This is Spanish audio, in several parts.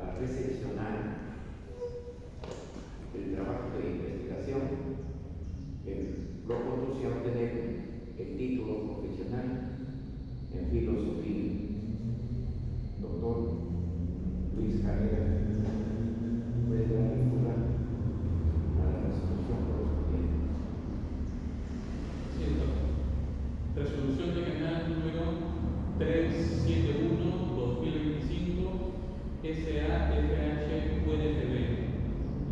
para recepcionar el trabajo de investigación, propuse obtener el título profesional en filosofía. Doctor Luis Carrera, puede dar lectura a la resolución correspondiente. Cierto. Resolución de canal número 371-2025 SAFH UNFB,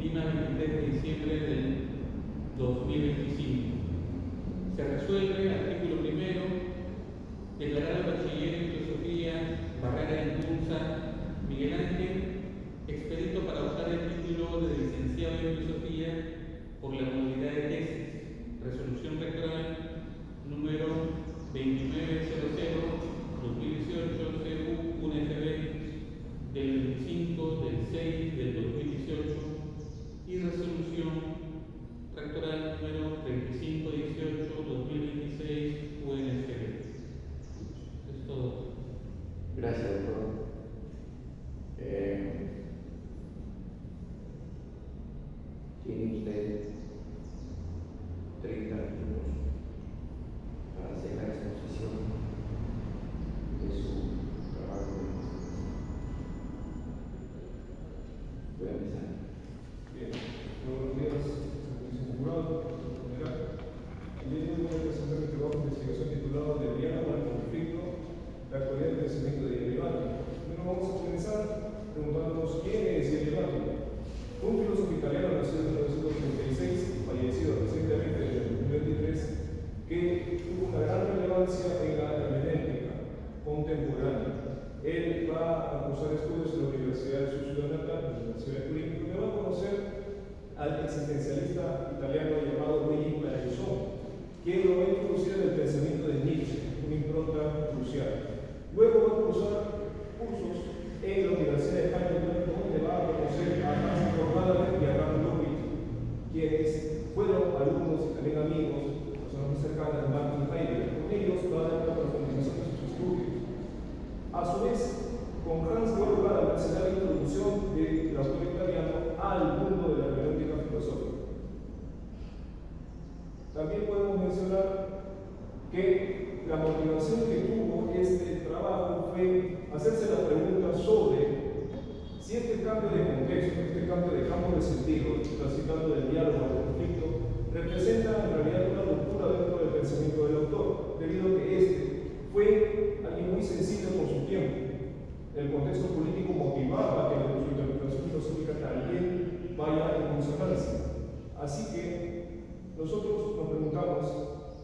Lima, 23 de diciembre del 2025. Se resuelve, artículo primero, declarar al bachiller en filosofía Barrera Inculsa Miguel Ángel expedito para usar el título de licenciado en filosofía por la modalidad de tesis. Resolución rectoral número 2900-2018 CU UNFB del 25/6/2018 y resolución rectoral número 3518-2026 UNFB. Es todo. Gracias, doctor. Tiene usted 30 minutos para hacer la exposición de su trabajo de investigación. Voy a empezar. Bien, buenos días, Servicio Jurado, general. El día de hoy voy a presentar mi trabajo de investigación titulado "De diálogo al conflicto, la actualidad del pensamiento de Yerevani". Primero vamos a comenzar preguntándonos quién es Yerevani. Fue un filósofo italiano nacido en 1936 y fallecido recientemente en el 2023, que tuvo una gran relevancia en la hermenéutica contemporánea. Él va a cursar estudios en la Universidad de su ciudad natal, la Universidad de Turín, donde va a conocer al existencialista italiano llamado Luigi Palaiso, quien lo va a introducir en el pensamiento de Nietzsche, una impronta crucial. Luego va a cursar cursos en la Universidad de Heidelberg, donde va a conocer a Hans Corvallen y a Karl Löwit, quienes fueron alumnos y también amigos, personas muy cercanas de Martin Heidegger. Con ellos va a dar una profundización de sus estudios. A su vez, con Hans Corvallen se da la introducción del autor italiano al mundo de la hermenéutica filosófica. También podemos mencionar que la motivación que tuvo este trabajo fue hacerse la pregunta sobre si este cambio de contexto, este cambio de campo de sentido, transitando del diálogo al conflicto, representa en realidad una ruptura dentro del pensamiento del autor, debido a que este fue alguien muy sensible con su tiempo. El contexto político motivaba que su interpretación filosófica también vaya en consonancia. Así que nosotros nos preguntamos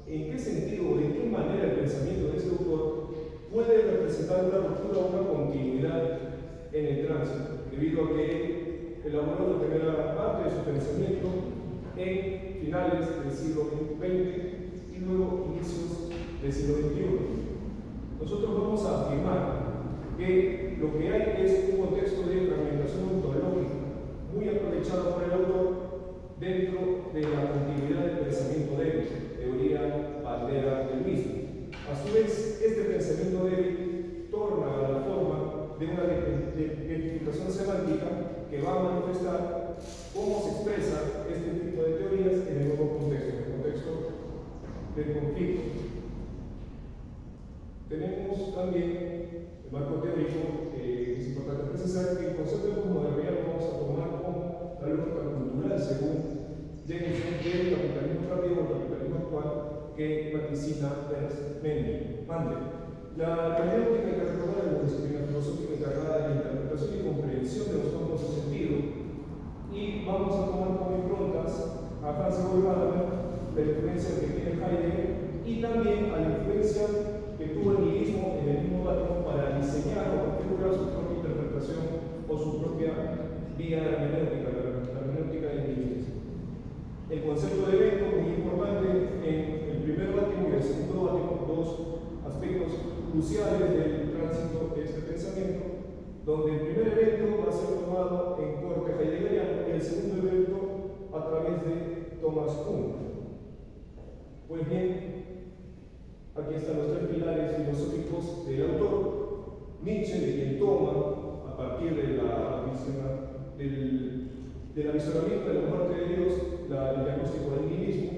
en qué sentido o de qué manera el pensamiento de este autor puede representar una ruptura o una continuidad en el tránsito, debido a que elaboró la primera parte de su pensamiento en finales del siglo XX y luego inicios del siglo XXI. Nosotros vamos a afirmar que lo que hay es un contexto de fragmentación ontológica muy aprovechado por el autor dentro de la continuidad del pensamiento débil, teoría bandera del mismo. A su vez, este pensamiento débil torna a la forma de una identificación semántica que va a manifestar cómo se expresa este tipo de teorías en el nuevo contexto, el contexto del conflicto. Tenemos también el marco teórico, es importante precisar que el concepto de posmodernidad lo vamos a tomar como la lógica cultural, según Jameson, del capitalismo rápido o el capitalismo actual que vaticina Ernst Mandel. La hermenéutica hay que recordar es la disciplina filosófica encargada de la interpretación y comprensión de los campos de sentido, y vamos a tomar como improntas a Hans Corvallen, la influencia que tiene Heidegger, y también a la influencia que tuvo el nihilismo en el mismo átomo para diseñar o configurar su propia interpretación o su propia vía hermenéutica, la hermenéutica del nihilismo. El concepto de evento, muy importante en el primer átimo y el segundo átimo, dos aspectos cruciales del tránsito de este pensamiento, donde el primer evento va a ser tomado en corte heideggeriano y el segundo evento a través de Thomas Kuhn. Pues bien, aquí están los tres pilares filosóficos del autor. Nietzsche, de quien toma, a partir de la el avisoramiento de la muerte de Dios, el diagnóstico del nihilismo,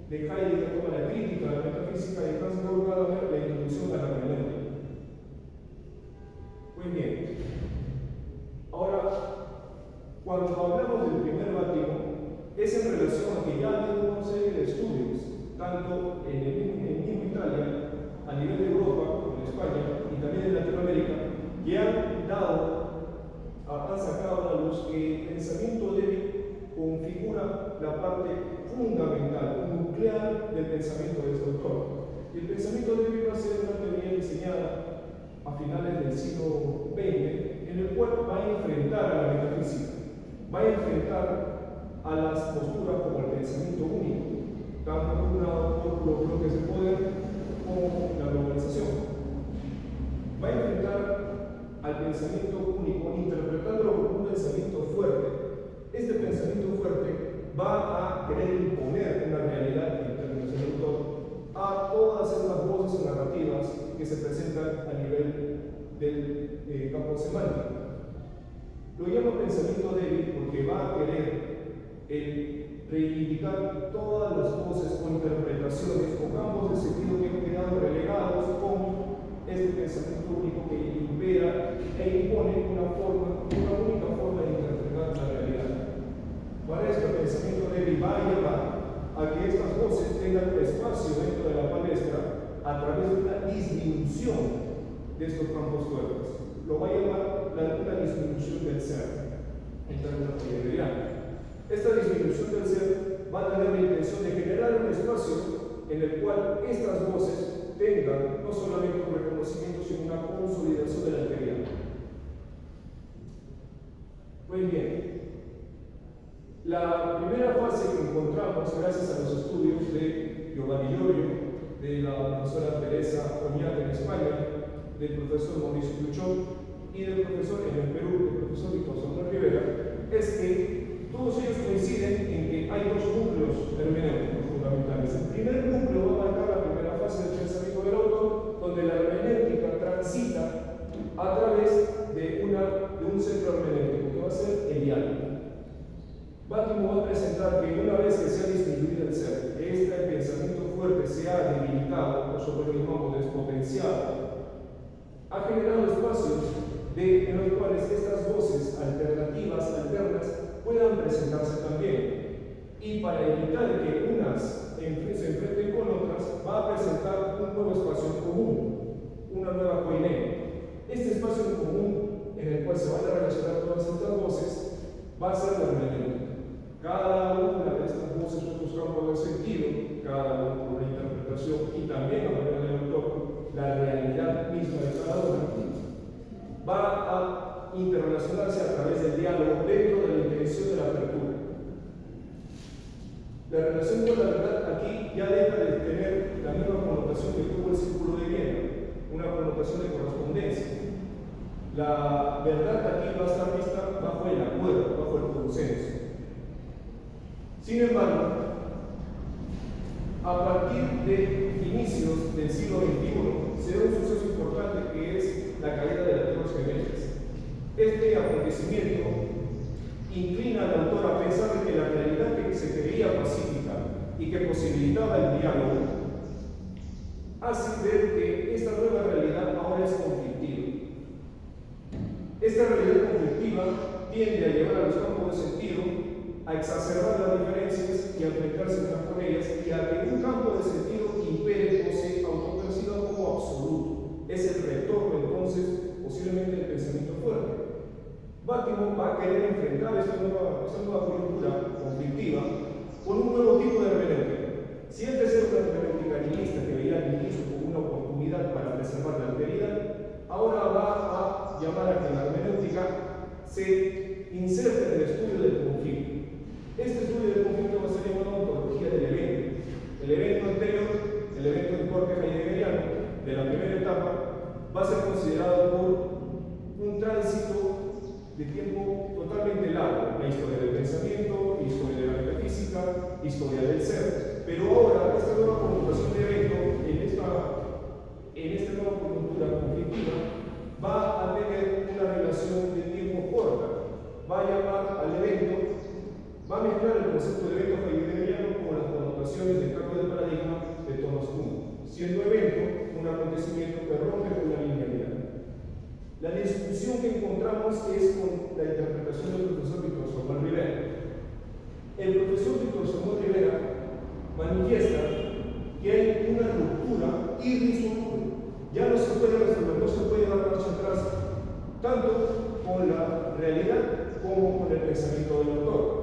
de Heidegger toma la crítica a la metafísica y Hans Gadamer la introducción a la hermenéutica. Muy bien. Ahora, cuando hablamos del primer bautismo, es en relación a que ya ha habido una serie de estudios, tanto en el mismo Italia, a nivel de Europa, como en España, y también en Latinoamérica, que han sacado a luz que el pensamiento débil configura la parte fundamental, nuclear del pensamiento de este autor. Y el pensamiento débil va a ser una teoría diseñada a finales del siglo XX, en el cual va a enfrentar a la metafísica, va a enfrentar a las posturas como el pensamiento único, tanto por los bloques de poder como la globalización. Va a enfrentar al pensamiento único, interpretándolo como un pensamiento fuerte. Este pensamiento fuerte va a querer imponer una realidad, en términos del autor, a todas estas voces narrativas que se presentan a nivel del campo semántico. Lo llamo pensamiento débil porque va a querer reivindicar todas las voces o interpretaciones o campos de sentido que han quedado relegados con este pensamiento único que impera e impone una única forma de interpretar la realidad. Para esto, el pensamiento débil va a llevar a que estas voces tengan espacio dentro de la palestra a través de una disminución de estos campos fuertes. Lo va a llamar una disminución del ser, en términos heideggerianos. Esta disminución del ser va a tener la intención de generar un espacio en el cual estas voces tengan no solamente un reconocimiento, sino una consolidación de la alteridad. Pues bien, la primera fase que encontramos, gracias a los estudios de Giovanni Giorgio, de la profesora Teresa Oñate en España, del profesor Mauricio Luchón y del profesor en el Perú, del profesor Víctor Samuel Rivera, es que todos ellos coinciden en que hay dos núcleos hermenéuticos fundamentales. El primer núcleo va a marcar la primera fase del pensamiento del autor, donde la hermenéutica transita a través de un centro hermenéutico, que va a ser el diálogo. Bátimo va a presentar que una vez que se ha disminuido el ser, que este pensamiento fuerte se ha debilitado, o sobre lo llamamos despotenciado, ha generado espacios en los cuales estas voces alternativas, alternas, puedan presentarse también. Y para evitar que unas se enfrenten con otras, va a presentar un nuevo espacio en común, una nueva koiné. Este espacio en común en el cual se van a relacionar todas estas voces va a ser la hermenéutica. Cada una de estas voces son sus campos de sentido, cada una con una interpretación y también a manera del autor, la realidad misma de cada una, va a interrelacionarse a través del diálogo dentro de la intención de la apertura. La relación con la verdad aquí ya deja de tener la misma connotación que tuvo el círculo de Viena, una connotación de correspondencia. La verdad aquí va a estar vista bajo el acuerdo, bajo el consenso. Sin embargo, a partir de inicios del siglo XXI se da un suceso importante que es la caída de las Torres Gemelas. Este acontecimiento inclina al autor a pensar que la realidad que se creía pacífica y que posibilitaba el diálogo hace ver que esta nueva realidad ahora es conflictiva. Esta realidad conflictiva tiende a llevar a los campos de sentido a exacerbar las diferencias y a enfrentarse unas con ellas y a que un campo de sentido impere o se autoperciba como absoluto. Es el retorno entonces posiblemente del pensamiento fuerte. Bátimo va a querer enfrentar esta nueva coyuntura conflictiva con un nuevo tipo de hermenéutica. Si antes era una hermenéutica nihilista que veía el nihilismo como una oportunidad para preservar la alteridad, ahora va a llamar a que la hermenéutica se inserte en el estudio del conflicto. Este estudio del conflicto va a ser llamado ontología del evento. El evento anterior, el evento en corte heideggeriano de la primera etapa, va a ser considerado por un tránsito de tiempo totalmente largo. La historia del pensamiento, historia de la metafísica, historia del ser. Pero ahora, esta nueva connotación de evento, en esta nueva coyuntura conflictiva, va a tener una relación de tiempo corta. Va a llamar al evento mezclar el concepto de evento heideggeriano con las connotaciones del cambio de paradigma de Thomas Kuhn, siendo evento un acontecimiento que rompe con la linealidad. La discusión que encontramos es con la interpretación del profesor Víctor Samuel Rivera. El profesor Víctor Samuel Rivera manifiesta que hay una ruptura irresoluble. Ya no se puede resolver, no se puede dar marcha atrás, tanto con la realidad como con el pensamiento del autor.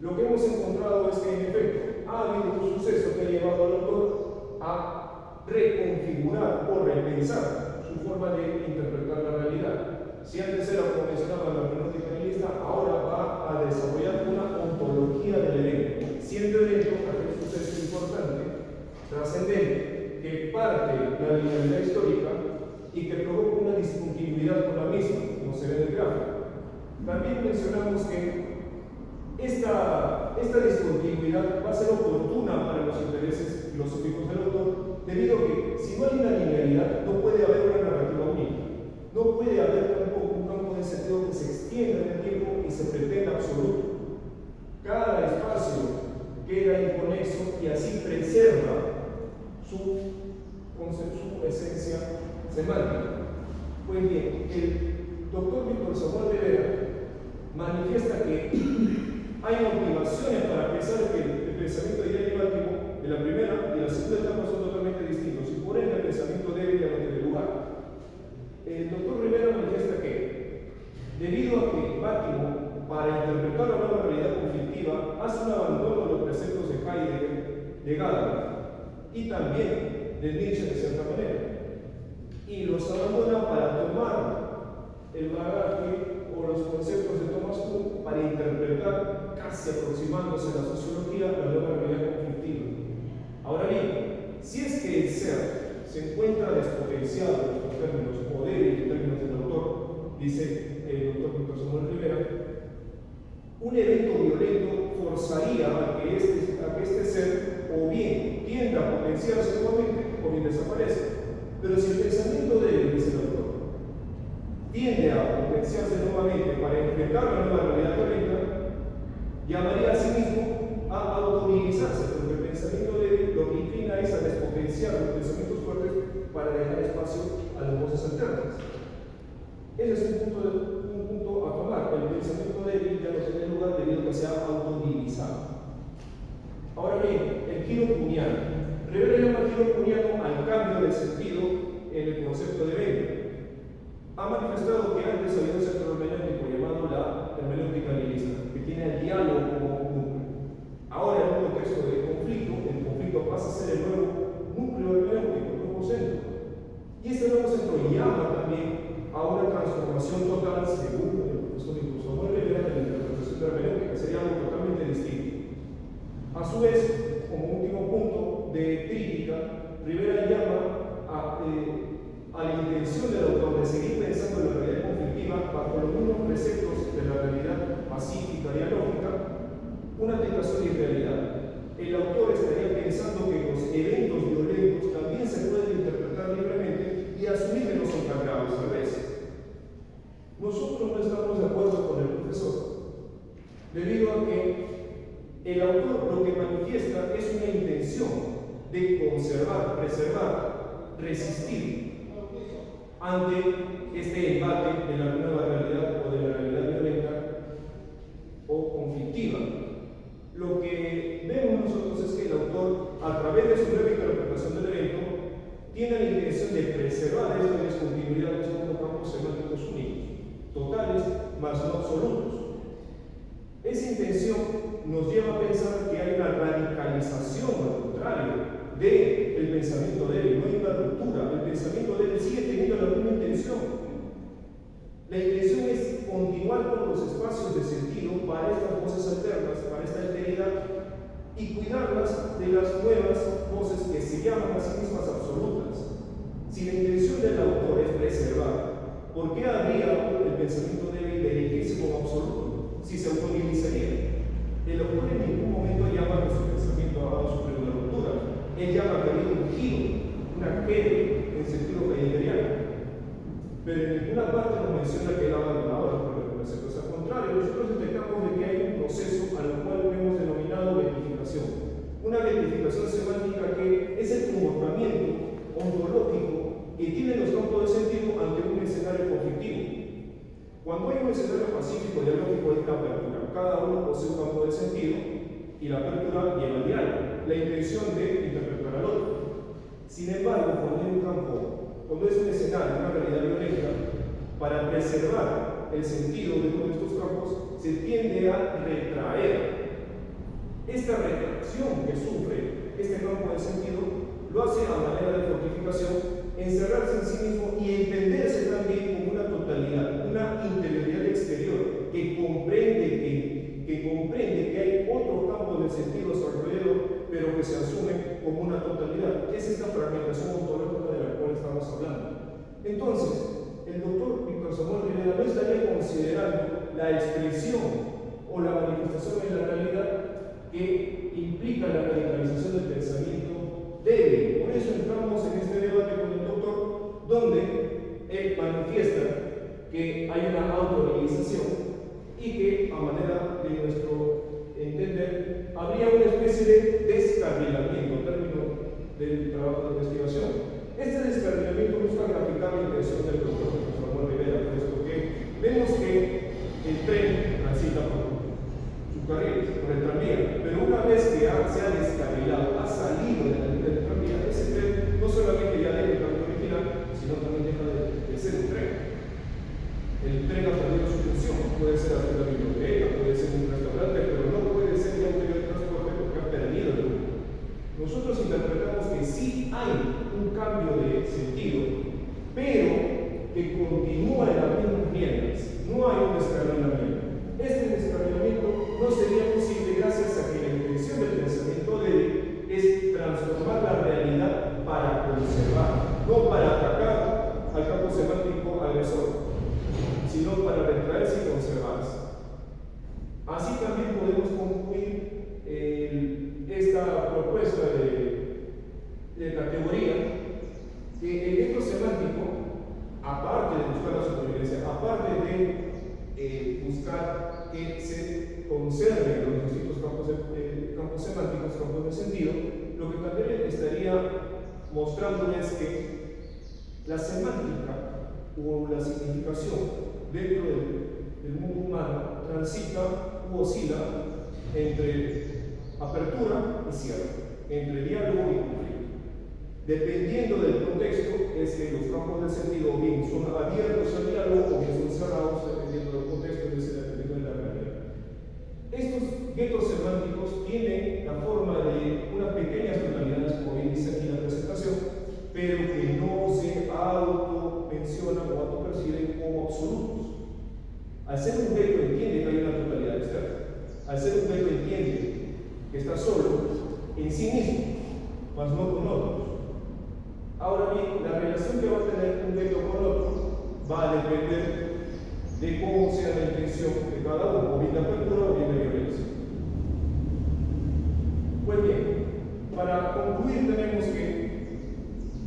Lo que hemos encontrado es que, en efecto, ha habido un suceso que ha llevado al autor a reconfigurar o repensar su forma de interpretar la realidad. Si antes era, como mencionaba, la hermenéutica nihilista, ahora va a desarrollar una ontología del evento, siendo evento aquel suceso importante, trascendente, que parte la linealidad histórica y que provoca una discontinuidad con la misma, como se ve en el gráfico. También mencionamos que esta discontinuidad va a ser oportuna para los intereses filosóficos del autor, debido a que si no hay una linealidad, no puede haber una narrativa única. No puede haber tampoco un campo de sentido que se extienda en el tiempo y se pretenda absoluto. Cada espacio queda inconexo y así preserva su esencia semántica. Pues bien, el doctor Víctor Samuel Rivera manifiesta que hay motivaciones para pensar que el pensamiento ideal de la primera y la segunda etapa son totalmente distintos y por ende el pensamiento débil ya no tiene lugar. El doctor Rivera manifiesta que, debido a que Bátimo, para interpretar la nueva realidad conflictiva, hace un abandono de los preceptos de Heidegger, de Gadamer y también de Nietzsche de cierta manera, y los abandona para tomar el bagaje o los conceptos de Thomas Kuhn para interpretar, casi aproximándose a la sociología, la nueva realidad conflictiva. Ahora bien, si es que el ser se encuentra despotenciado en estos términos, o débil en términos del autor, dice el doctor Víctor Samuel Rivera, un evento violento forzaría a que este ser o bien tienda a potenciarse nuevamente o bien desaparezca. Pero si el pensamiento débil, dice el autor, tiende a potenciarse nuevamente para enfrentar la nueva realidad violenta, llamaría a sí mismo a autonomizarse, porque el pensamiento débil lo que inclina es a despotenciar los pensamientos fuertes para dejar espacio a las voces alternas. Ese es un punto a tomar. El pensamiento débil ya no tiene lugar debido a que se ha autonomizado. Ahora bien, el giro kuhniano. Rivera llama al giro kuhniano al cambio de sentido en el concepto de evento. Ha manifestado que antes había un centro hermenéutico llamado la hermenéutica nihilista, que tiene el diálogo como núcleo. Ahora, en un contexto de conflicto, el conflicto pasa a ser el nuevo núcleo hermenéutico, el nuevo centro. Y este nuevo centro llama también a una transformación total, según el profesor Víctor Samuel Rivera, de la interpretación de la hermenéutica, sería algo totalmente distinto. A su vez, como último punto de crítica, Rivera llama a la intención del autor de seguir pensando en la realidad conflictiva bajo los mismos preceptos de la realidad pacífica y alógica, una tentación de irrealidad. El autor estaría pensando que los eventos violentos también se pueden interpretar libremente y asumir que no son tan graves a veces. Nosotros no estamos de acuerdo con el profesor, debido a que el autor lo que manifiesta es una intención de conservar, preservar, resistir ante este embate de la nueva realidad o de la realidad violenta o conflictiva. Lo que vemos nosotros es que el autor, a través de su breve interpretación del evento, tiene la intención de preservar esta discontinuidad como campos semánticos únicos, totales, mas no absolutos. Esa intención nos lleva a pensar que hay una radicalización, al contrario, del pensamiento débil, no hay una ruptura. El pensamiento débil sigue teniendo la misma intención. La intención es continuar con los espacios de sentido para estas voces alternas, para esta alteridad, y cuidarlas de las nuevas voces que se llaman a sí mismas absolutas. Si la intención del autor es preservar, ¿por qué habría el pensamiento débil de erigirse como absoluto si se autonimizaría? El autor en ningún momento llama a que su pensamiento ha sufrido una ruptura. Él llama que ha habido un giro, una quede en sentido heideggeriano. Pero en ninguna parte nos menciona que él ha abandonado los preceptos. Al contrario, nosotros detectamos de que hay un proceso al cual Cuando hay un escenario pacífico dialógico hay una apertura. Cada uno posee un campo de sentido y la apertura lleva al diálogo, la intención de interpretar al otro. Sin embargo, cuando hay un campo, cuando es un escenario, una realidad violenta, para preservar el sentido de uno de estos campos, se tiende a retraer. Esta retracción que sufre este campo de sentido lo hace a manera de fortificación, encerrarse en sí mismo y entenderse también como una totalidad, una interioridad exterior que comprende que hay otro campo de sentido a su alrededor, pero que se asume como una totalidad. Es esta fragmentación ontológica de la cual estamos hablando. Entonces, el doctor Víctor Samuel Rivera no estaría considerando la expresión o la manifestación en la realidad que implica la radicalización del pensamiento débil. Por eso entramos en este debate con el doctor, donde él manifiesta que hay una autorrealización y que, a manera de nuestro entender, habría una especie de descarrilamiento, término del trabajo de investigación. Este descarrilamiento busca graficar la intención del doctor Samuel Rivera, puesto que vemos que el tren transita por su carril, por el tranvía, pero una vez que se ha descarrilado, ha salido de la línea del tranvía, ese tren no solamente ya deja el camino original, sino también deja de ser un tren. El tren ha perdido su función, puede ser hacer la biblioteca, puede ser un restaurante, pero no puede ser ya un medio de transporte porque ha perdido el rumbo. Nosotros interpretamos que sí hay un cambio de sentido, pero que continúa en las mismas riendas, no hay un descarrilamiento. Este descarrilamiento no sería posible gracias a que la intención del pensamiento débil es transformar la realidad para conservar, no para atacar al campo semántico agresor, sino para retraerse y conservarse. Así también podemos concluir esta propuesta de categoría, que el hecho semántico, aparte de buscar la supervivencia, aparte de buscar que se conserven los distintos campos semánticos, campos de sentido, lo que también estaría mostrando es que la semántica o la significación dentro del mundo humano transita u oscila entre apertura y cierre, entre diálogo y conflicto. Dependiendo del contexto, es que los campos de sentido bien son abiertos al diálogo o bien son cerrados, dependiendo del contexto, es decir, dependiendo de la realidad. Estos guetos semánticos tienen la forma de unas pequeñas tonalidades, como bien dice aquí la presentación, pero que no se auto-mencionan o auto-perciben como absolutos. Al ser un gueto entiende que hay una totalidad externa. Al ser un gueto entiende que está solo en sí mismo, mas no con otros. Ahora bien, la relación que va a tener un gueto con otro va a depender de cómo sea la intención de cada uno, o bien de apertura o bien de violencia. Pues bien, para concluir tenemos que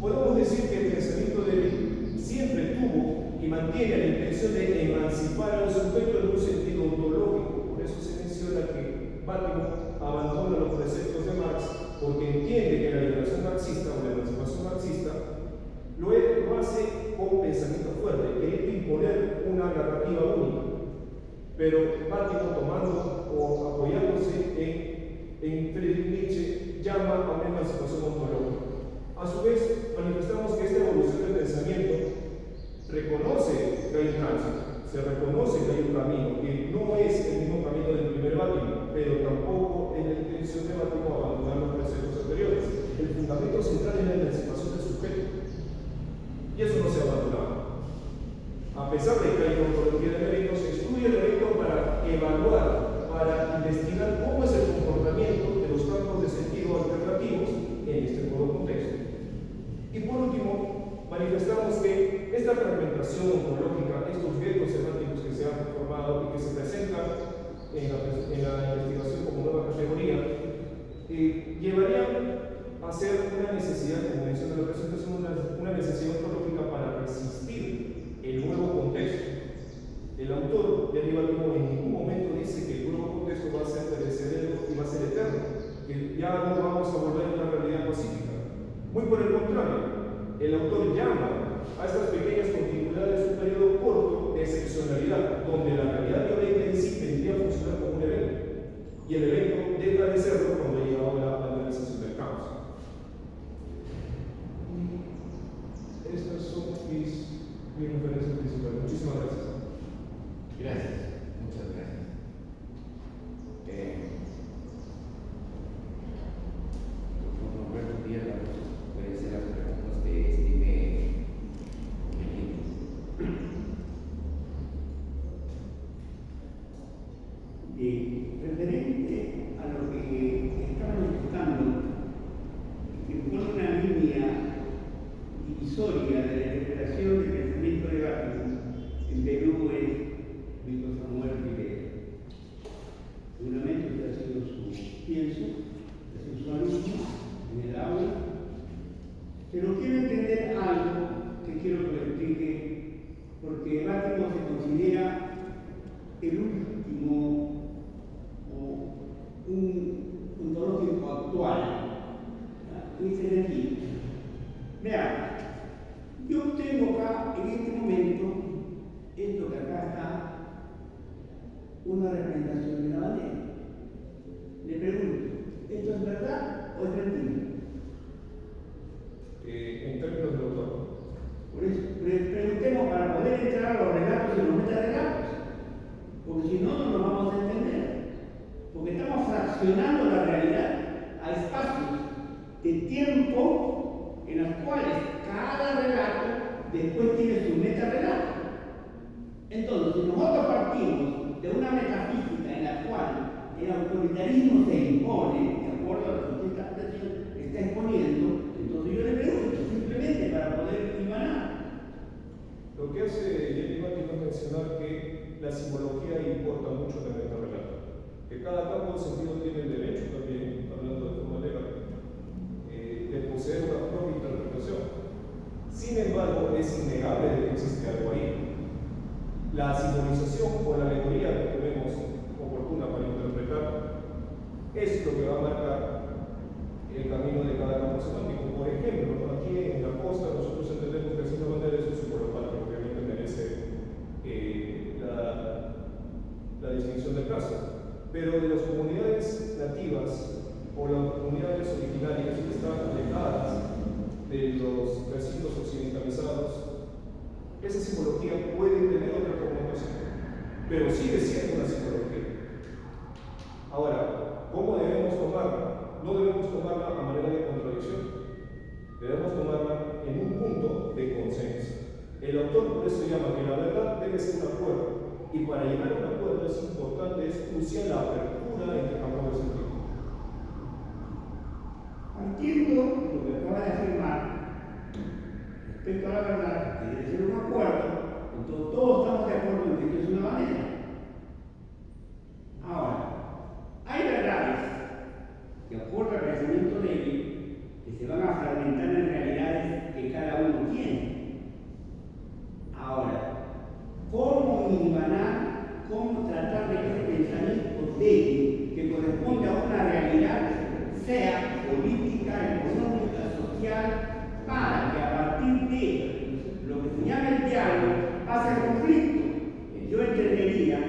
podemos decir que el pensamiento débil siempre tuvo y mantiene la intención de emancipar al sujeto en un sentido ontológico. Por eso se menciona que Bátimo abandona los preceptos de Marx porque entiende que la liberación marxista o la emancipación marxista lo hace con pensamiento fuerte, queriendo imponer una narrativa única. Pero Bátimo, tomando o apoyándose en Friedrich Nietzsche, llama a una emancipación ontológica. A su vez, manifestamos que esta evolución del pensamiento reconoce que hay un tránsito, se reconoce que hay un camino, que no es el mismo camino del primer Bátimo, pero tampoco es la intención de Bátimo abandonar los preceptos anteriores. El fundamento central es la emancipación del sujeto, y eso no se ha abandonado. A pesar de que hay una ontología de méritos, se estudia el mérito para evaluar, para investigar cómo es el comportamiento de los campos de sentido alternativos en este nuevo contexto. Y por último, manifestamos que esta fragmentación ontológica, estos guetos semánticos que se han formado y que se presentan en la investigación como nueva categoría, llevarían a ser una necesidad, como menciona la presentación, una necesidad ontológica para resistir el nuevo contexto. El autor de Bátimo en ningún momento dice que el nuevo contexto va a ser perecedero y va a ser eterno, que ya no vamos a volver a una realidad pacífica. Muy por el contrario, el autor llama a estas pequeñas continuidades un periodo corto de excepcionalidad, referente a lo que estaban explicando, que pone una línea divisoria de la interpretación del pensamiento de Garfield en Perú es Víctor Samuel Rivera. Seguramente usted ha sido su pienso, ha sido su alumno en el aula, pero quiero entender algo que quiero que lo explique, porque Bátimo se considera el último o un ontológico actual. Dice aquí, vean, yo tengo acá en este momento, esto que acá está, una representación de la bandera. Le pregunto, ¿esto es verdad o es mentira? En términos del autor. Por eso, preguntemos para poder entrar a los relatos y los metarrelatos, porque si no, no nos vamos a entender. Porque estamos fraccionando la realidad a espacios de tiempo en los cuales cada relato después tiene su metarrelato. Entonces, si nosotros partimos de una metafísica en la cual el autoritarismo se impone, de acuerdo a lo que esta expresión está exponiendo, entonces yo le pregunto, simplemente para poder imanar. Lo que hace Jenny Bátimo es mencionar que la simbología importa mucho en el metarrelato, que cada campo de sentido tiene el derecho también, hablando de forma legal, de poseer una propia interpretación. Sin embargo, es innegable que existe algo ahí. La simbolización o la alegoría que tenemos oportuna para interpretar es lo que va a marcar el camino de cada campo semántico. Por ejemplo, aquí en la costa nosotros entendemos que es una bandera es un símbolo patrio, que obviamente merece la distinción de caso. Pero de las comunidades nativas o las comunidades originarias que están alejadas de los recintos occidentalizados, esa simbología puede tener otra connotación, pero sigue siendo una simbología. Ahora, ¿cómo debemos tomarla? No debemos tomarla a manera de contradicción, debemos tomarla en un punto de consenso. El autor por eso llama que la verdad debe ser un acuerdo, y para llegar a un acuerdo es importante, es crucial la apertura entre campos de sentido. Partiendo de lo que acaba de afirmar respecto a la verdad, que debe ser un acuerdo, entonces todos estamos de acuerdo en que esto es una bandera. Ahora, hay verdades, de acuerdo al pensamiento de él, que se van a fragmentar en realidades que cada uno tiene. Ahora, ¿cómo invanar, cómo tratar de que ese pensamiento débil, que corresponde a una realidad, sea política, económica, social, para que a partir de lo que se llama el diálogo pase al conflicto? Yo entendería,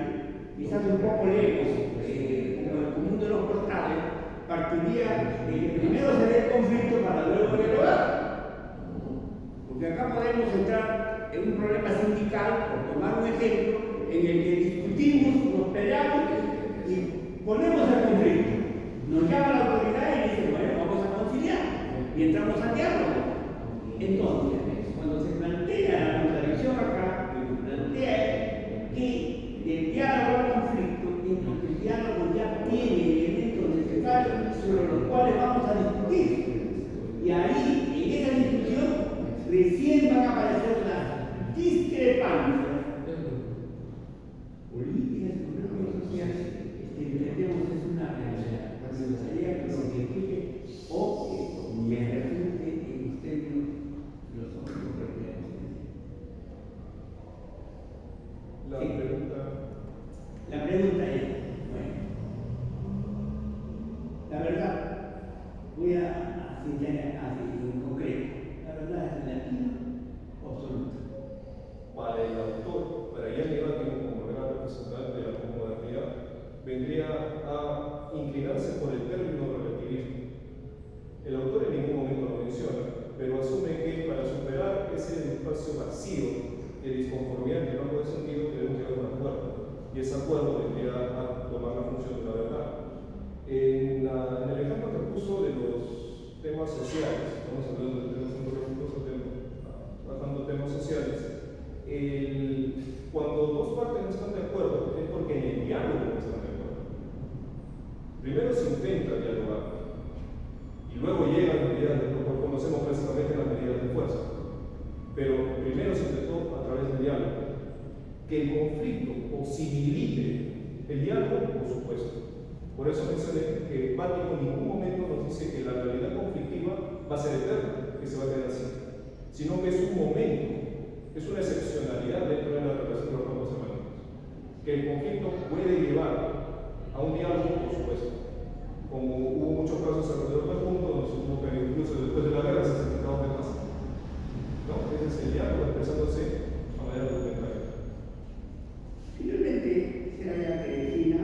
quizás un poco lejos, como el común de los portales, partiría de que primero se dé el conflicto para luego dialogar. Porque acá podemos entrar en un problema sindical, por tomar un ejemplo, en el que discutimos, nos peleamos y ponemos el conflicto. Nos llama la autoridad y dice, bueno, vamos a conciliar y entramos al diálogo. Entonces, cuando se plantea la contradicción acá, se plantea que del diálogo al conflicto, entonces el diálogo ya tiene elementos necesarios sobre los cuales vamos a discutir. Y ahí, en esa discusión, recién van a aparecer las discrepancias políticas, económicas, sociales, que entendemos es una realidad. Me gustaría que lo explique o que me resulte en los términos filosóficos que queremos decir. La pregunta es, bueno, la verdad, voy a citar así en concreto, la verdad es relativa o absoluta. Para el autor, para Jenny Bátimo como gran representante de la posmodernidad, vendría a inclinarse por el término relativismo. El autor en ningún momento lo menciona, pero asume que para superar ese espacio vacío de disconformidad que no puede sentido, debemos llegar a un acuerdo. Y ese acuerdo vendría a tomar la función de la verdad. En el ejemplo que puso de los temas sociales, estamos hablando de temas ontológicos, tratando temas sociales, cuando dos partes no están de acuerdo, es porque en el diálogo no están de acuerdo. básicamente las medidas de fuerza. Pero primero se intentó a través del diálogo. Que el conflicto posibilite el diálogo, por supuesto. Por eso mencioné que Bátimo en ningún momento nos dice que la realidad conflictiva va a ser eterna, que se va a quedar así, sino que es un momento, es una excepcionalidad dentro de la relación de los campos semánticos. Que el conflicto puede llevar a un diálogo, por supuesto. Como hubo muchos casos alrededor del mundo, donde se tuvo que incluso después de la guerra se certificaron de paz. ¿No? Ese es el diálogo expresándose a manera documentaria. Finalmente, será ya que defina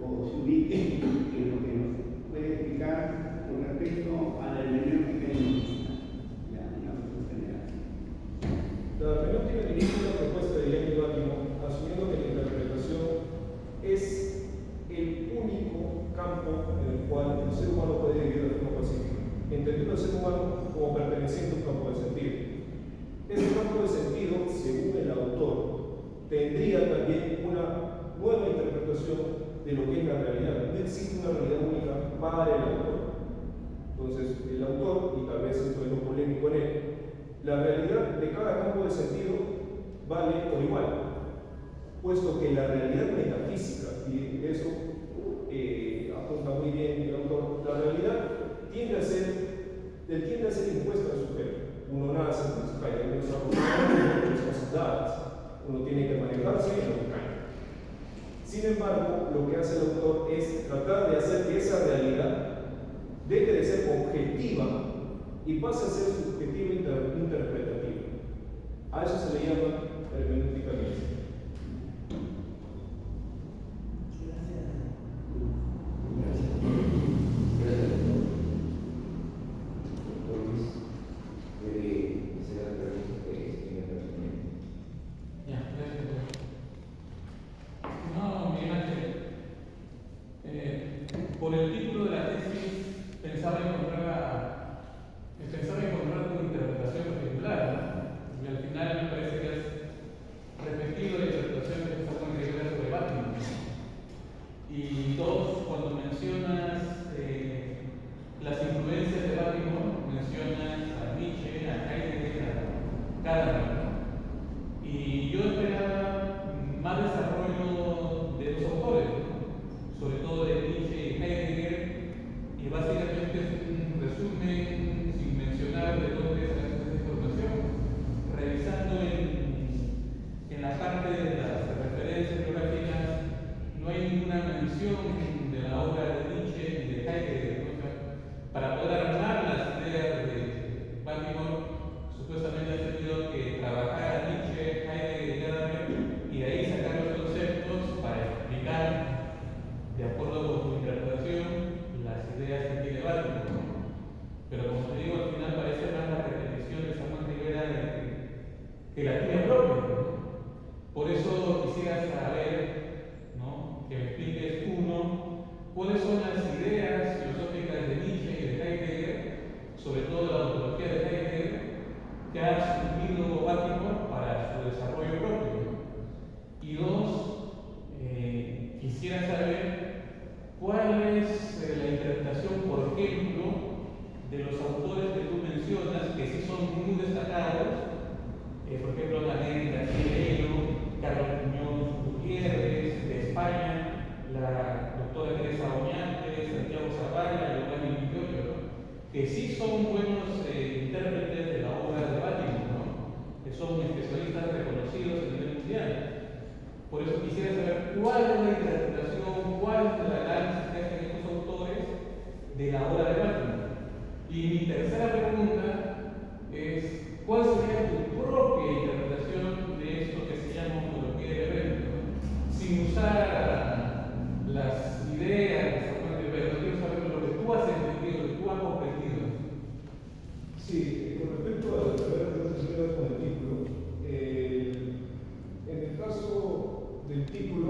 o se ubique en lo que nos puede explicar con respecto a la hermenéutica feminista. Ya, una propuesta general. La hermenéutica feminista es una propuesta de Yanni Bátimo, asumiendo que la interpretación es el único campo en el cual el ser humano puede vivir de forma pacífica, entendiendo al ser humano como perteneciente a un campo de sentido. Ese campo de sentido, según el autor, tendría también una nueva interpretación de lo que es la realidad. No existe una realidad única para el autor. Entonces, el autor, y tal vez esto es lo polémico en él, la realidad de cada campo de sentido vale por igual, puesto que la realidad metafísica, y eso apunta muy bien el autor, la realidad tiende a ser impuesta al sujeto. Uno nace, entonces cae en las cosas dadas, uno tiene que manejarse y no cae. Sin embargo, lo que hace el autor es tratar de hacer que esa realidad deje de ser objetiva y pase a ser subjetiva e interpretativa. A eso se le llama hermenéutica mixta. Por el título de la tesis pensaba encontrar una interpretación particular, ¿no? Y al final me parece que has repetido la interpretación que está con Rivera sobre Bátimo. Y dos, cuando mencionas las influencias de Bátimo, mencionas a Nietzsche, a Heidegger, a Gadamer, ¿no? Y yo esperaba más desarrollo de los autores, ¿no? Sobre todo de Nietzsche y Heidegger, y básicamente es un resumen sin mencionar de dónde sale esa información. Revisando en la parte de las referencias biográficas, no hay ninguna mención de la obra de Nietzsche ni de Heidegger, ¿no? O sea, para poder armar las ideas de Bátimo, supuestamente ha tenido que trabajar Nietzsche, Heidegger y Gadamer, y de ahí sacar los conceptos para explicar, de acuerdo con tu interpretación, las ideas que tiene Bátimo, ¿no? Pero como te digo, al final parece más la repetición de Samuel Rivera que la tuya propia, ¿no? Por eso quisiera saber, ¿no?, que me expliques, uno, cuáles son las ideas filosóficas de Nietzsche y de Heidegger, sobre todo la ontología de Heidegger, que ha asumido Bátimo para su desarrollo propio, ¿no? Y dos, quisiera saber cuál es la interpretación, por ejemplo, de los autores que tú mencionas, que sí son muy destacados, por ejemplo, también García, Carlos Muñoz Gutiérrez, de España, la doctora Teresa Oñate, Santiago Zavala, Giovanni Vitorio, ¿no?, que sí son buenos intérpretes de la obra de Bátimo, ¿no?, que son especialistas reconocidos a nivel mundial. Por eso quisiera saber cuál es la interpretación, cuál es el análisis que hacen estos autores de la obra de Bátimo. Y mi tercera pregunta es, ¿cuál sería tu propia interpretación de esto que se llama ontología del evento? Sin usar las ideas de Samuel Rivera, quiero saber lo que tú has entendido, lo que tú has comprendido. Sí, con respecto a la primera con el título, en el caso del título,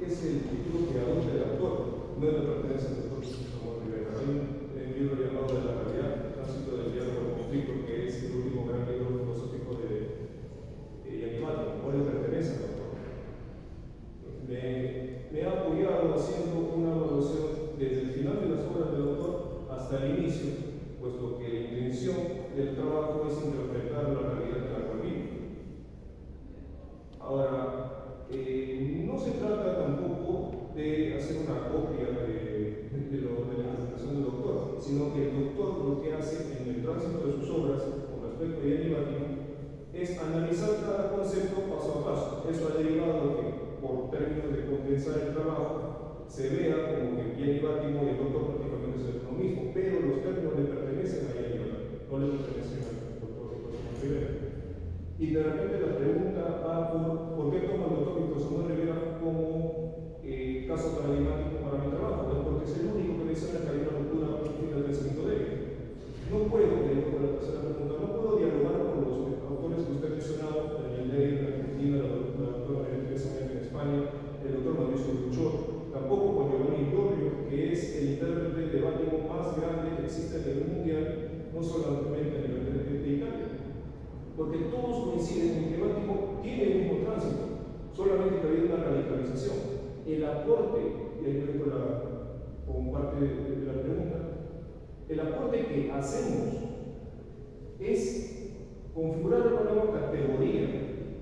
es el título que adopta el autor, no es la pertenencia del autor Samuel Rivera. Hay un libro llamado De la realidad, tránsito del diálogo del conflicto, que es el último gran libro filosófico de Yanni Bátimo, o le pertenece al autor. Me ha apoyado haciendo una evaluación desde el final de las obras del autor hasta el inicio, puesto que se trata tampoco de hacer una copia de la interpretación del doctor, sino que el doctor lo que hace en el tránsito de sus obras con respecto a Gianni Vattimo es analizar cada concepto paso a paso. Eso ha derivado a que, por términos de condensar el trabajo, se vea como que Gianni Vattimo y el doctor prácticamente es lo mismo, pero los términos le pertenecen a Gianni Vattimo, no le pertenecen al doctor Víctor Rivera. Y de repente la pregunta va por qué toma el doctor Víctor Samuel Rivera como caso paradigmático para mi trabajo. Pues porque es el único que menciona que hay una ruptura del pensamiento débil. No puedo, con la tercera pregunta, no puedo dialogar con los autores que usted ha mencionado, Daniel Ley en Argentina, la doctora María Teresa Méndez en España, el doctor Mauricio Luchor, tampoco con Giovanni Giorgio, que es el intérprete de Vattimo más grande que existe a nivel mundial, no solamente a nivel de Italia. Porque todos coinciden en que Vattimo tiene el mismo tránsito, solamente que ha habido una radicalización. El aporte, y ahí vengo como parte de la pregunta, el aporte que hacemos es configurar una nueva categoría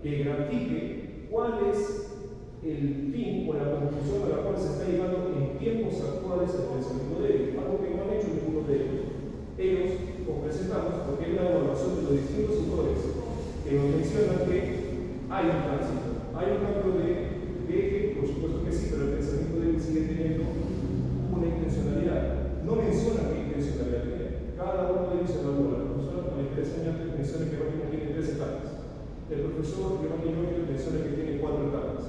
que grafique cuál es el fin o la conclusión a la cual se está llegando en tiempos actuales del pensamiento débil, algo que no han hecho ninguno de ellos. Ellos os presentamos porque hay una evaluación de los distintos autores que nos mencionan que hay un tránsito, hay un cambio de eje, por supuesto que sí, pero el pensamiento débil sigue teniendo una intencionalidad. No menciona qué intencionalidad tiene. Cada uno de ellos se evalúa. La profesora María Teresa Méndez menciona que Vattimo tiene 3 etapas. El profesor Giovanni Giorgio menciona que tiene 4 etapas.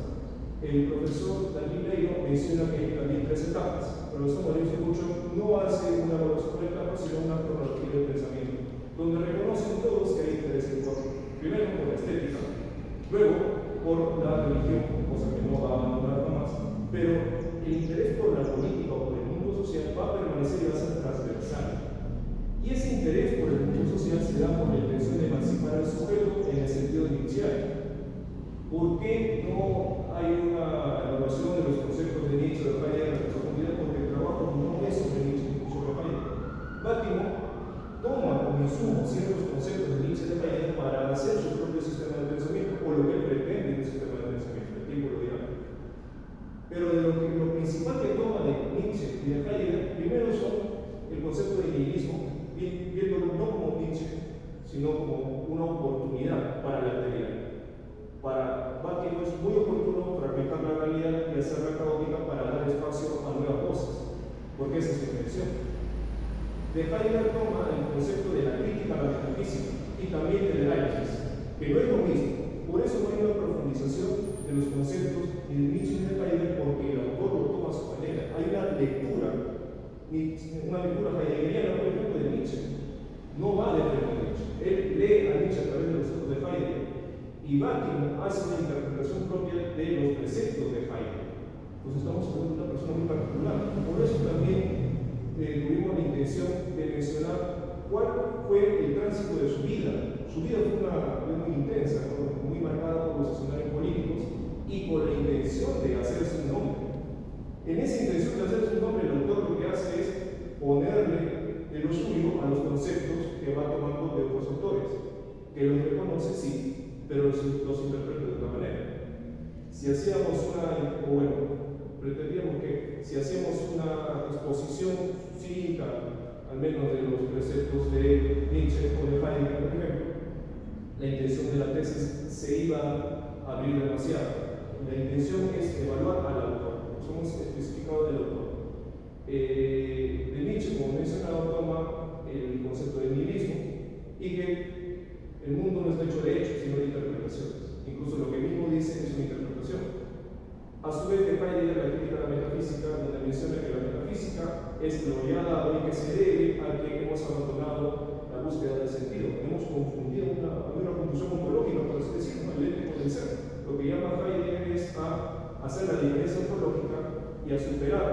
El profesor Daniel Leiro menciona que hay también 3 etapas. El profesor Mauricio Lucho no hace una evaluación por etapas, sino una cronología del pensamiento, donde reconocen todos que hay interés por, primero por la estética, luego por la religión, cosa que no va a abandonar jamás, pero el interés por la política o por el mundo social va a permanecer y va a ser transversal. Y ese interés por el mundo social se da por la intención de emancipar al sujeto en el sentido inicial. ¿Por qué no hay una evaluación de los conceptos de Nietzsche o de Heidegger en profundidad? Porque el trabajo no es sobre Nietzsche ni sobre Heidegger. Vattimo toma como insumo ciertos conceptos de Nietzsche y de Heidegger para hacer su propio sistema de pensamiento, o lo que él pretende en un sistema de pensamiento, el tiempo lo dirá. Pero lo principal que toma de Nietzsche y de Heidegger, primero son el concepto de nihilismo, viéndolo no como Nietzsche, sino como una oportunidad para la alteridad. Para Vattimo es muy oportuno fragmentar la realidad y hacerla caótica para dar espacio a nuevas voces, porque esa es su intención. De Heidegger toma el concepto de la crítica a la metafísica y también del análisis, que no es lo mismo. Por eso no hay una profundización de los conceptos ni de Nietzsche ni de Heidegger, porque el autor lo toma a su manera. Hay una lectura heideggeriana, por ejemplo, de Nietzsche. No va de frente a Nietzsche. Él lee a Nietzsche a través de los ojos de Heidegger. Y Vattimo hace una interpretación propia de los preceptos de Heidegger. Pues estamos hablando de una persona muy particular. Por eso también tuvimos la intención de mencionar cuál fue el tránsito de su vida. Su vida fue muy intensa, ¿no? Muy marcada por los escenarios políticos y por la intención de hacerse un nombre. En esa intención de hacerse un nombre, el autor lo que hace es ponerle de lo suyo a los conceptos que va tomando de otros autores, que los reconoce, sí, pero los interpreta de otra manera. Si hacíamos pretendíamos que si hacíamos una exposición sucinta, al menos de los preceptos de Nietzsche o de Heidegger, por ejemplo, la intención de la tesis se iba a abrir demasiado. La intención es evaluar al autor. Somos especificados del autor. De Nietzsche, como mencionado, toma el concepto de nihilismo y que el mundo no está hecho de hechos, sino de interpretaciones. Incluso lo que mismo dice es una interpretación. A su vez, de Heidegger, la crítica a la metafísica, donde menciona que la metafísica es gloriada y que se debe a que hemos abandonado la búsqueda del sentido. Hemos confundido una conclusión ontológica, por así decirlo, el ético del ser. Lo que llama Heidegger es a hacer la diferencia ontológica y a superar,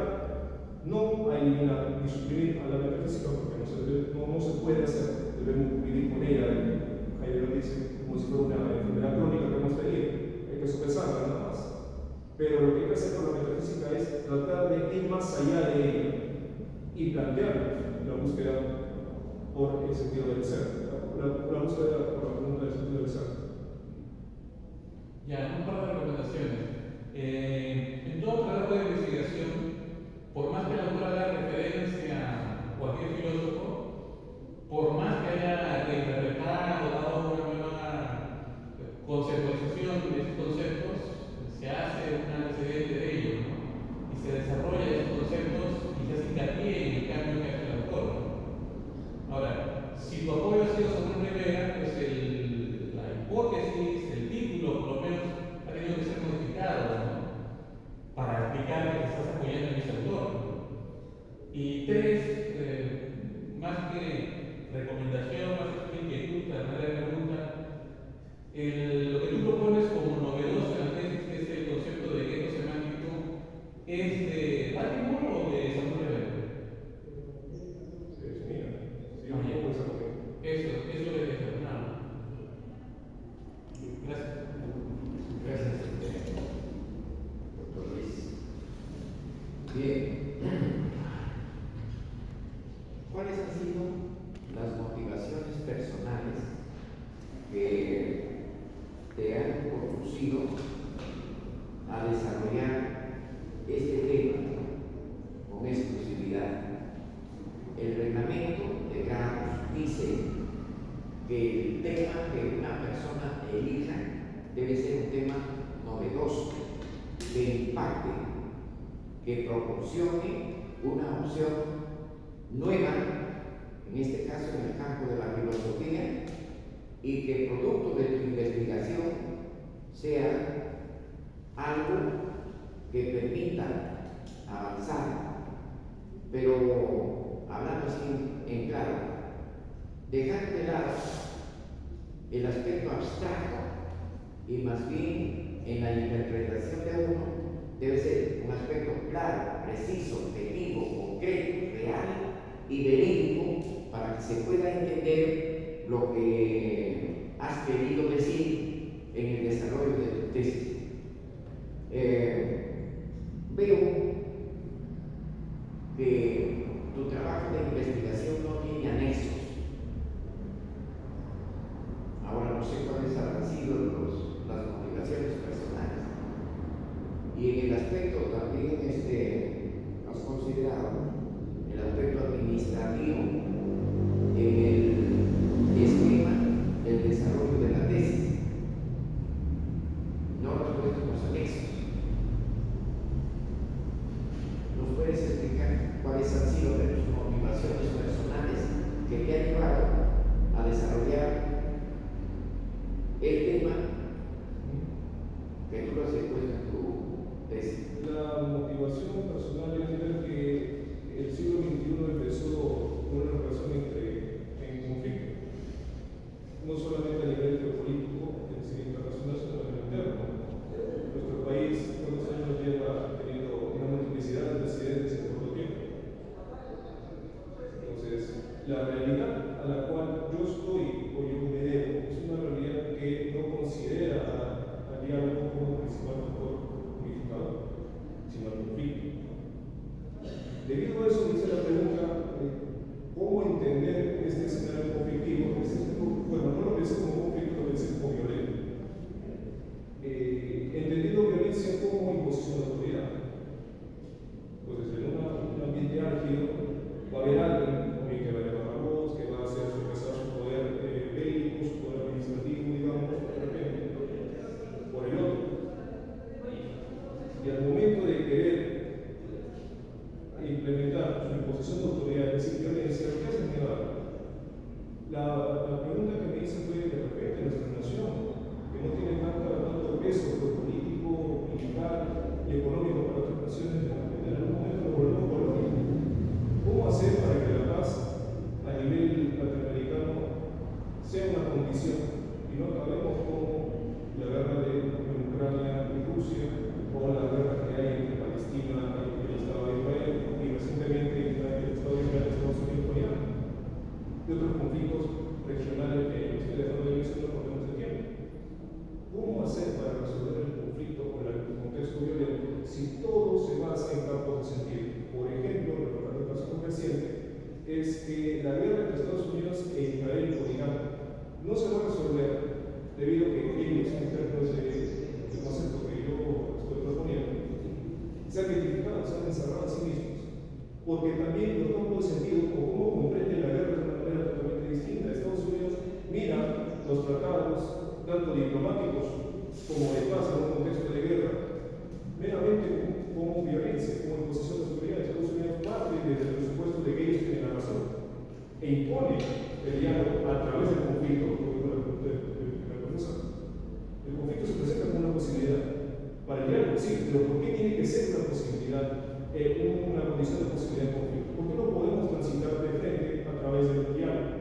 no a eliminar ni suprimir a la metafísica, porque no se puede hacer, debemos vivir con ella. Heidegger dice como si fuera una enfermedad crónica que hemos tenido, hay que sopesarla nada más. Pero lo que hay que hacer con la metafísica es tratar de ir más allá de ella y plantear la búsqueda por el sentido del ser, la búsqueda por la pregunta del sentido del ser. Ya, un par de recomendaciones. Y tres, más que recomendación, más que inquietud, además de pregunta, lo que tú propones como novedoso en la tesis, que es el concepto de gueto semántico, ¿es de Baltimore o de San Francisco? Es mía. Si yo puedo pensar con Eso es lo que determinamos. Gracias. Gracias, doctor Luis. Bien. ¿Cuáles han sido las motivaciones personales que te han conducido a desarrollar este tema con exclusividad? El reglamento de grados dice que el tema que una persona elija debe ser un tema novedoso, que impacte, que proporcione una opción nueva, en este caso en el campo de la filosofía, y que producto de tu investigación sea algo que permita avanzar, pero hablando así en claro, dejar de lado el aspecto abstracto y más bien en la interpretación de uno debe ser un aspecto claro, preciso, objetivo, concreto, real y verídico para que se pueda entender lo que has querido decir en el desarrollo de tu tesis. Veo que tu trabajo de investigación no tiene anexos. Ahora no sé cuáles habrán sido las motivaciones personales. Y en el aspecto también has considerado el aspecto administrativo en el esquema del desarrollo de la tesis. No los puestos los anexos. ¿Nos puedes explicar cuáles han sido tus motivaciones personales que te han llevado a desarrollar el tema que tú has expuesto en tu tesis? La motivación personal es ver que el siglo XXI empezó con una relación en conflicto, no solamente a nivel geopolítico, es decir, internacional, sino a nivel interno. Nuestro país, ¿cuántos años lleva teniendo una multiplicidad de presidentes en corto tiempo? Entonces, la realidad a la cual yo estoy o yo me debo es una realidad que no considera al diálogo como principal factor unificador, sino al conflicto. Debido a eso, dice la pregunta, ¿cómo entender este escenario conflictivo? Bueno, no lo pensé como conflicto, lo pensé como violento. Entendiendo violencia como imposición de autoridad. Entonces, en un ambiente álgido, va a haber alguien que va a elevar la voz, que va a hacer expresar su poder bélico, su poder administrativo, digamos, de repente, por el otro. Y al momento de querer implementar su imposición de autoridad, es decir, violencia, ¿qué hace el La pregunta que me hice fue, de repente, nuestra nación, que no tiene tanto peso político, militar y económico para otras naciones, en algún momento lo volvemos colónico. ¿Cómo hacer para que la paz a nivel latinoamericano sea una condición y no acabemos con la guerra de Ucrania y Rusia o la guerra que hay entre Palestina y el Estado de Israel y recientemente el Estado de Israel y Estados Unidos con Irán y otros conflictos regionales que estoy dejando de mencionar porque no se tiempo? ¿Cómo hacer para resolver el conflicto con el contexto violento si todo se basa en campos de sentido? Por ejemplo, el caso reciente es que la guerra entre Estados Unidos e Israel por Irán no se va a resolver debido a que ellos, en términos del concepto que yo estoy proponiendo, se han identificado, se han encerrado a sí mismos. Porque también los campos de sentido, o cómo comprenden la guerra de una manera totalmente distinta. Estados Unidos mira los tratados, tanto diplomáticos como de paz en un contexto de guerra, meramente como violencia, como imposición de autoridad. Estados Unidos parte desde el presupuesto de que ellos tienen la razón e impone el diálogo a través del conflicto. El conflicto se presenta como una posibilidad para el diálogo, sí, pero ¿por qué tiene que ser una posibilidad una condición de posibilidad de conflicto. ¿Por qué no podemos transitar de frente a través del diálogo?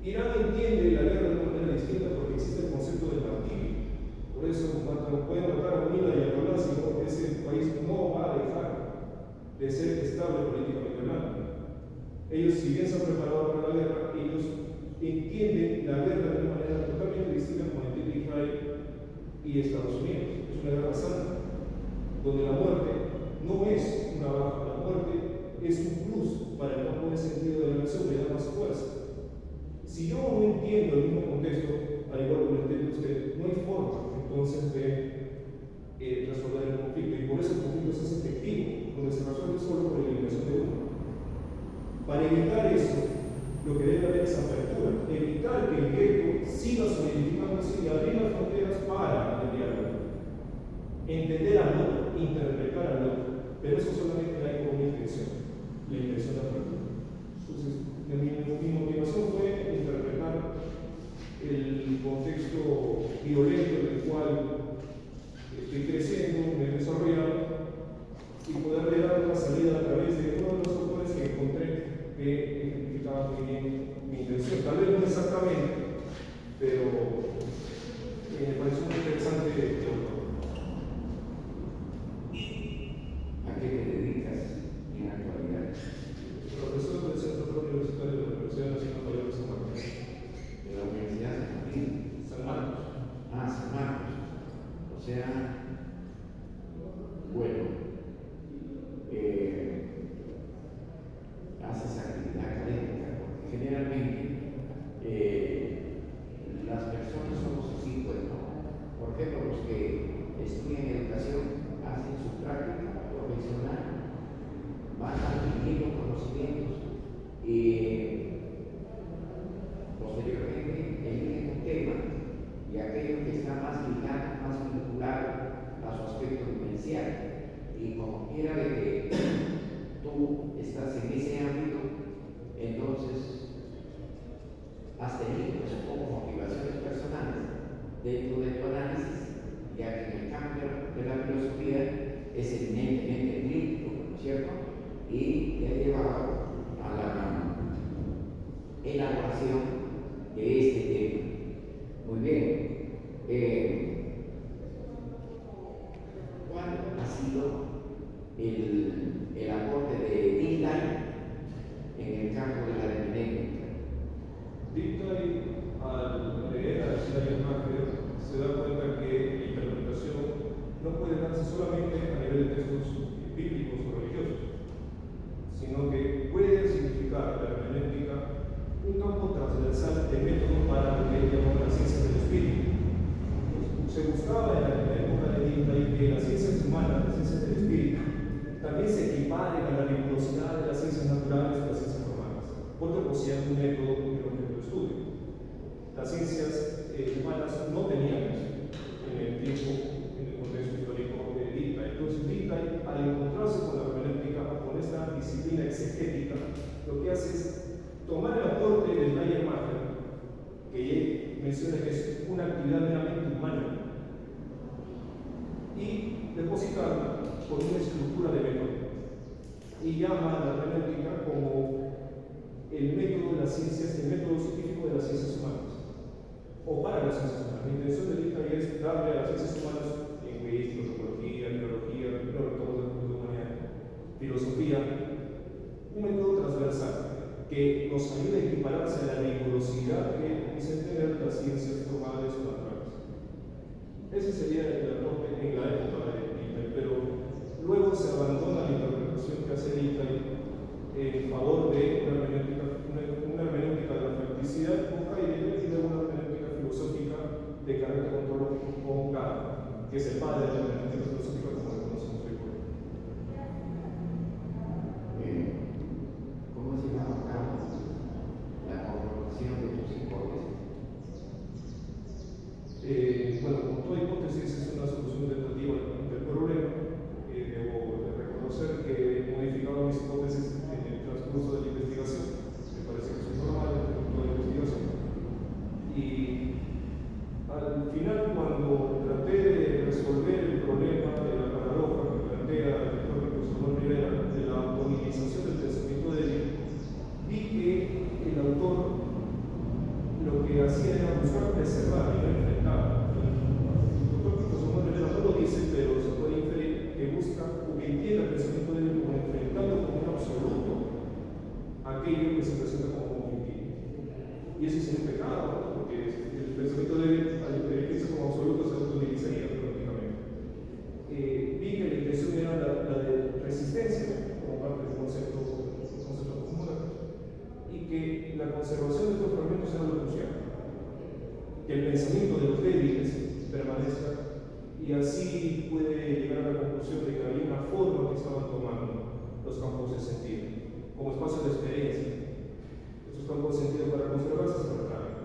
Irán entiende la guerra de una manera distinta porque existe el concepto de martirio. Por eso, cuando pueden matar a Unida y a Palacio, ese país no va a dejar de ser estable políticamente hablando. Ellos, si bien se han preparado para la guerra, ellos entienden la guerra de una manera totalmente distinta como entiende Israel y Estados Unidos. Es una guerra santa, donde la muerte no es una baja, la muerte es un plus para el campo de sentido de la nación, le da más fuerza. Si yo no entiendo el mismo contexto, al igual que lo entiende usted, no hay forma entonces de resolver el conflicto, y por eso el conflicto es efectivo, donde se resuelve solo por la eliminación de uno. Para evitar eso, lo que debe haber es apertura, evitar que el gueto siga solidificándose y abrir las fronteras para el diálogo. Entender al otro, interpretar al otro, pero eso solamente hay como una intención, la intención de apertura. Entonces, mi motivación fue interpretar el contexto violento en el cual estoy creciendo, me he desarrollado, y poderle dar una salida a través de uno de los autores que encontré que ejemplificaba muy bien mi intención. Tal vez no exactamente, pero me pareció muy interesante el autor. ¿A qué te dedicas en la actualidad? Profesor del Centro Propio Universitario de la Universidad Nacional Mayor de San Marcos. De la Universidad San Martín. San Marcos. Ah, San Marcos. O sea, bueno, haces actividad académica, porque generalmente las personas somos así, pues, ¿no? Por ejemplo, los que estudian educación hacen su práctica profesional, van adquiriendo conocimientos y posteriormente eligen un tema y aquello que está más ligado, más vinculado a su aspecto vivencial. Y como quiera de que tú estás en ese ámbito, entonces has tenido, supongo, motivaciones personales dentro de tu análisis, ya que en el campo de la filosofía es eminentemente crítico, ¿no es cierto? Y te ha llevado a la elaboración de este tema. Muy bien. ¿Cuál ha sido el aporte de Dilthey en el campo de la hermenéutica? Dilthey, al leer a Schleiermacher, se da cuenta que la interpretación no puede darse solamente a nivel de textos bíblicos o religiosos, sino que puede significar la hermenéutica un campo transversal de método para lo que él llamó la ciencia del espíritu. Se buscaba en la época de Dilthey que las ciencias humanas, las ciencias del espíritu, también se equiparen a la rigurosidad de las ciencias naturales y las ciencias humanas, porque poseían un método y un objeto de estudio. Las ciencias humanas no tenían eso en el tiempo, en el contexto histórico de Dilthey. Entonces Dilthey, al encontrarse con la hermenéutica, con esta disciplina exegética, lo que hace es tomar el aporte de Schleiermacher, que él menciona que es una actividad meramente humana, y depositarla con una estructura de método. Y llama a la hermenéutica como el método de las ciencias, el método científico de las ciencias humanas, o para las ciencias humanas. La intención de Dilthey es darle a las ciencias humanas, lingüística, antropología, biología, filosofía, un método transversal que nos ayude a equipararse a la rigurosidad que dicen tener las ciencias formales o naturales. Ese sería el aporte en la época de Dilthey, pero luego se abandona la interpretación que hace Dilthey en favor de una hermenéutica de la practicidad con Heidegger y luego una hermenéutica filosófica de carácter ontológico con Kant, que es el padre de la hermenéutica filosófica como la conocemos hoy por hoy. ¿Cómo se llama la comprobación de tus hipótesis? Bueno, como toda hipótesis es una solución tentativa del problema, debo reconocer que he modificado mis hipótesis en el transcurso de la investigación. Me parece que es normal en el punto de investigación. Y al final, cuando traté de resolver el problema de la menciona la de resistencia como parte del concepto común, y que la conservación de estos fragmentos era lo crucial, que el pensamiento de los débiles permanezca, y así puede llegar a la conclusión de que había una forma que estaban tomando los campos de sentido como espacio de experiencia. Estos campos de sentido para conservarse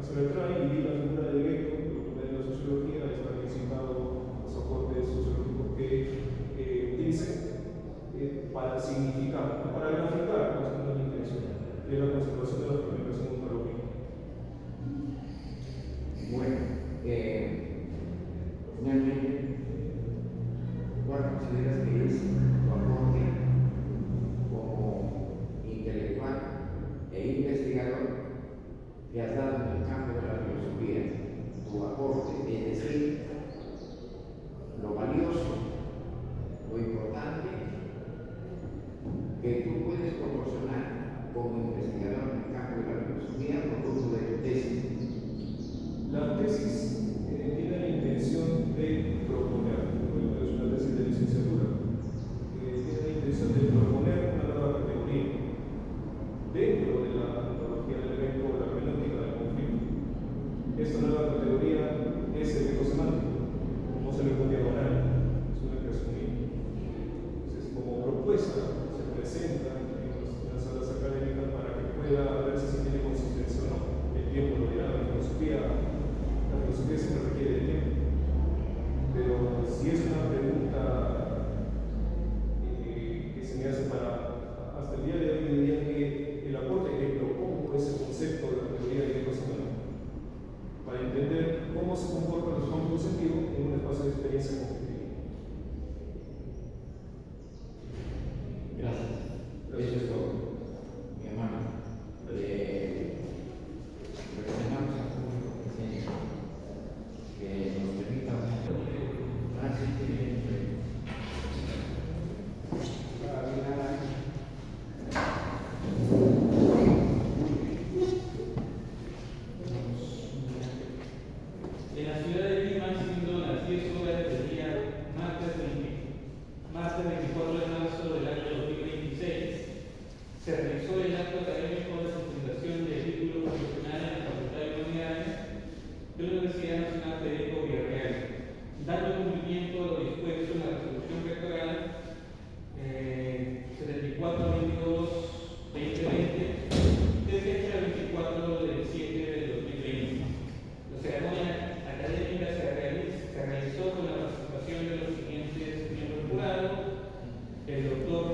se retraen y vi la figura del gueto, de la sociología, está participado los aportes sociológicos que utilicé para significar, para graficar la intención de la conservación de la fragmentación ontológica. Bueno, finalmente, ¿cuál consideras que es tu aporte como intelectual e investigador que has dado en el campo de la filosofía? Tu aporte, es decir, lo valioso, lo importante que tú puedes proporcionar como investigador en el campo de la filosofía producto de tu tesis. La tesis tiene la intención de proponer, es una tesis de licenciatura, tiene la intención de proponer una nueva categoría dentro de la ontología del evento o la hermenéutica del conflicto. Esta nueva categoría es el evento semántico, no se le puede diagonal, es una resumida. Entonces, como propuesta, se presenta en las salas académicas para que pueda verse si tiene consistencia o no. El tiempo lo dirá, la filosofía siempre requiere de tiempo, pero si es una pregunta que se me hace hasta el día de hoy, diría que el aporte que propongo es el concepto de la teoría de la semántica, para entender cómo se comportan los campos de sentido en un espacio de experiencia cognitiva. Gracias. Eso es todo. Mi hermano. Recomendamos al público que nos permita en la ciudad de Lima, siendo las 10 horas del día martes 24 de marzo del año 2026, se realizó el acto académico de sustentación del título profesional en la Facultad de Humanidades de la Universidad Nacional Federico Villarreal, dando cumplimiento a lo dispuesto en la resolución rectoral 7422-2020 de fecha 24 del 7 del 2020. La ceremonia académica se realizó con la participación de los siguientes miembros del jurado: el doctor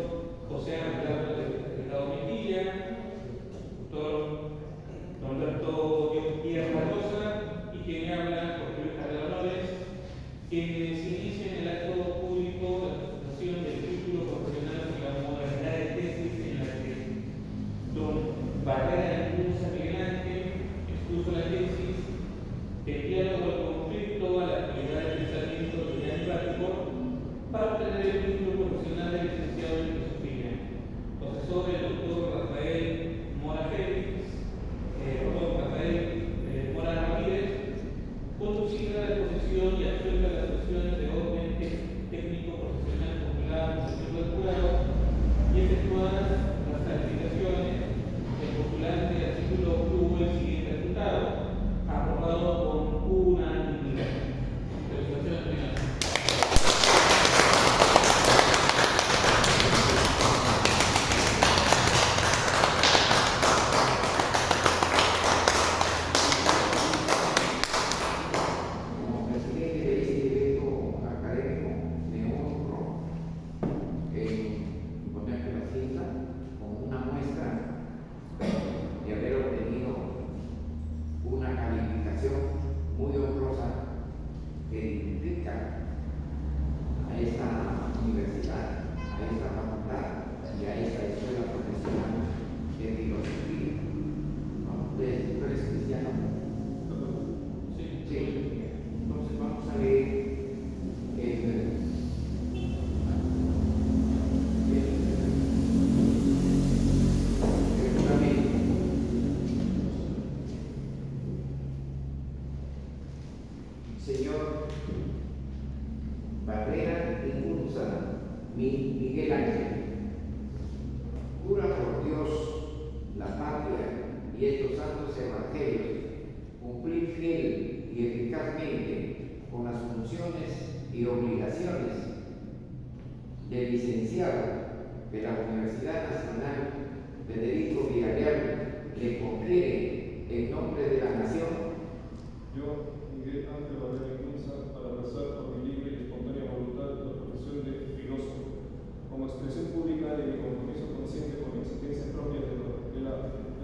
José Abelardo Delgado Mendilla, doctor Norberto Díaz Barbosa, y quien habla, Jorge Luis Carrera Flores, quienes inician el acto público de presentación del título profesional de la modalidad de tesis en la que don Barrera Cruz Miguel Ángel expuso la tesis de diálogo al conflicto a la actividad de pensamiento social y práctico para obtener el título profesional de licenciado en filosofía. Profesor el doctor Rafael Mora Félix, Mora Ramírez, conducida la exposición y absuelta las cuestiones de orden técnico profesional popular por el jurado y efectuadas las calificaciones, el postulante del artículo obtuvo el siguiente resultado: aprobado con unanimidad. Felicitaciones, señor. como presidente de este evento académico, me honro en poner la cinta especialmente con las funciones y obligaciones de licenciado de la Universidad Nacional Federico Villarreal le confiere en nombre de la nación. Yo, Miguel Ángel Barrera Ingunza, para abrazar por mi libre y espontánea voluntad la profesión de filósofo, como expresión pública de mi compromiso consciente con la existencia propia de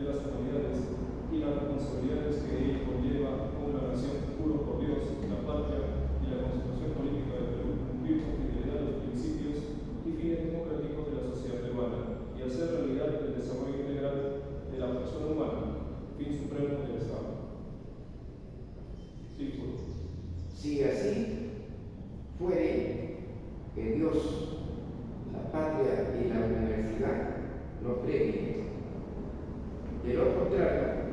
las humanidades y las responsabilidades que ello conlleva con la nación, juro por Dios, la patria y la constitución política del Perú, cumplir con fidelidad los principios y fines democráticos de la sociedad peruana y hacer realidad el desarrollo integral de la persona humana, fin supremo del Estado. Sí, pues. Si así fuere, que Dios, la patria y la universidad lo premien. De lo contrario,